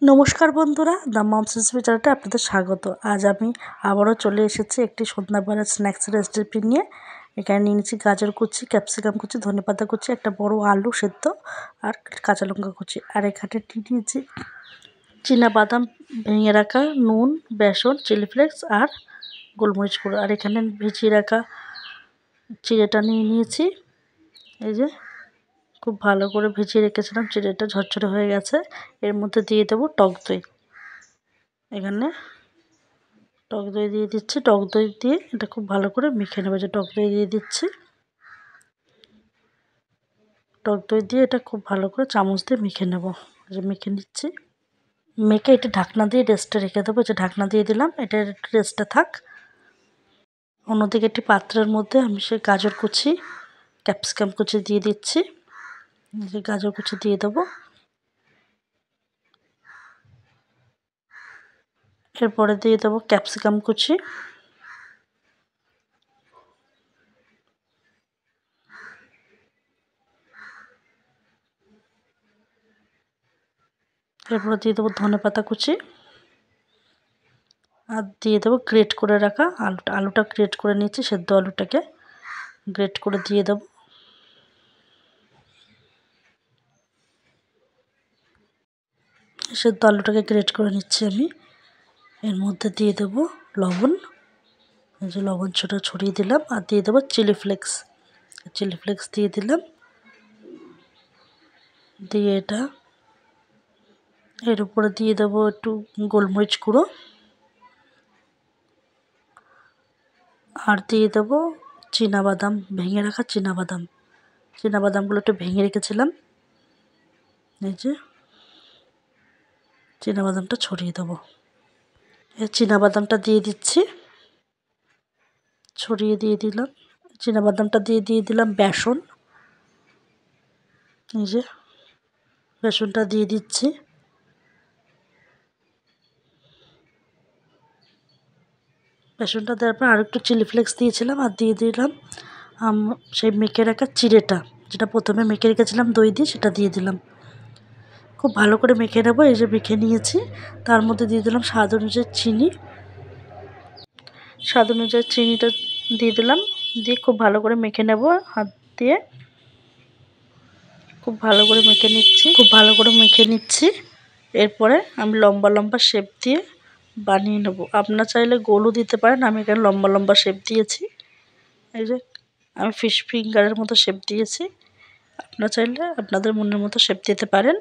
নমস্কার বন্ধুরা, the moms recipe চ্যানেলে আপনাদের স্বাগত। আজ আমি আবারও চলে এসেছি একটি সন্ধ্যাবেলার স্ন্যাক্স রেসিপি নিয়ে। এখানে নিয়ে নিচ্ছি গাজর কুচি, ক্যাপসিকাম কুচি, ধনেপাতা কুচি, একটা বড় আলু সেদ্ধ আর কাঁচা লঙ্কা কুচি। আর এখানে নিয়েছি বাদাম ভেঙে রাখা, নুন, বেসন, চিলি ফ্লেক্স আর গোলমরিচ গুঁড়ো। আর এখানে ভিজিয়ে রাখা চিড়েটা নিয়ে নিয়েছি। এই যে খুব ভালো করে ভিজিয়ে রেখেছিলাম, চিড়েটা ঝরঝরে হয়ে গেছে। এর মধ্যে দিয়ে দেবো টক দই। এখানে টক দই দিয়ে দিচ্ছি। টক দই দিয়ে এটা খুব ভালো করে মেখে নেবে। যে টক দই দিয়ে দিচ্ছি, টক দই দিয়ে এটা খুব ভালো করে চামচ দিয়ে মেখে নেব। যে মেখে নিচ্ছি, মেখে এটা ঢাকনা দিয়ে রেস্টে রেখে দেবো। যে ঢাকনা দিয়ে দিলাম, এটা রেস্টে থাক। অন্যদিকে একটি পাত্রের মধ্যে আমি সেই গাজর কুচি, ক্যাপসিকাম কুচি দিয়ে দিচ্ছি। যে গাজর কুচি দিয়ে দেবো। এরপরে দিয়ে দেবো ক্যাপসিকাম কুচি, এরপরে দিয়ে দেবো ধনেপাতা কুচি, আর দিয়ে দেবো গ্রেট করে রাখা আলুটা গ্রেট করে নিয়েছি, সেদ্ধ আলুটাকে গ্রেট করে দিয়ে দেবো। সেদ্ধ আলুটাকে গ্রেট করে নিচ্ছি আমি। এর মধ্যে দিয়ে দেবো লবণ, এই যে লবণ ছড়িয়ে দিলাম। আর দিয়ে দেবো চিলি ফ্লেক্স দিয়ে দিলাম। দিয়ে এটা এর উপরে দিয়ে দেবো একটু গোলমরিচ গুঁড়ো, আর দিয়ে দেবো বাদাম, ভেঙে রাখা বাদামগুলো একটু ভেঙে রেখেছিলাম। এই যে বাদামটা ছড়িয়ে দেবো। এই বাদামটা দিয়ে দিচ্ছি, ছড়িয়ে দিয়ে দিলাম। বাদামটা দিয়ে দিলাম বেসন, এই যে বেসনটা দিয়ে দিচ্ছি। বেসনটা দেওয়ার পর আরেকটু চিলি ফ্লেক্স দিয়েছিলাম। আর দিয়ে দিলাম সেই মেখে রাখা চিড়েটা, যেটা প্রথমে মেখে রেখেছিলাম দই দিয়ে, সেটা দিয়ে দিলাম। খুব ভালো করে মেখে নেবো। এই যে মেখে নিয়েছি। তার মধ্যে দিয়ে দিলাম স্বাদ অনুযায়ী চিনিটা দিয়ে দিলাম। দিয়ে খুব ভালো করে মেখে নেব হাত দিয়ে। খুব ভালো করে মেখে নিচ্ছি। এরপরে আমি লম্বা লম্বা শেপ দিয়ে বানিয়ে নেব। আপনারা চাইলে গোলও দিতে পারেন, আমি এখানে লম্বা লম্বা শেপ দিয়েছি। এই যে আমি ফিশ ফিঙ্গারের মতো শেপ দিয়েছি। আপনারা চাইলে আপনাদের মনের মতো শেপ দিতে পারেন।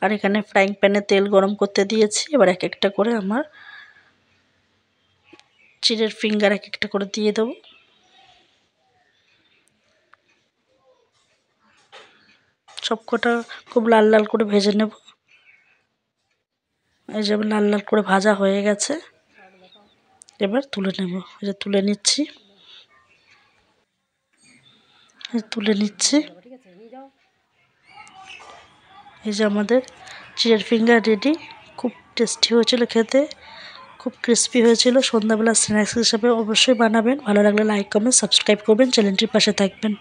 আর এখানে ফ্রাইং প্যানে তেল গরম করতে দিয়েছি। এবার এক একটা করে আমার চিড়ের ফিঙ্গার এক একটা করে দিয়ে দেবো। সবকটা খুব লাল লাল করে ভেজে নেব। এই যে লাল লাল করে ভাজা হয়ে গেছে। এবার তুলে নেব। এই যে তুলে নিচ্ছি। এই যে আমাদের চিড়ের ফিঙ্গার রেডি। খুব টেস্টি হয়েছিল খেতে, খুব ক্রিস্পি হয়েছিল। সন্ধ্যাবেলা স্ন্যাক্স হিসাবে অবশ্যই বানাবেন। ভালো লাগলে লাইক, কমেন্ট, সাবস্ক্রাইব করবেন, চ্যানেলটির পাশে থাকবেন।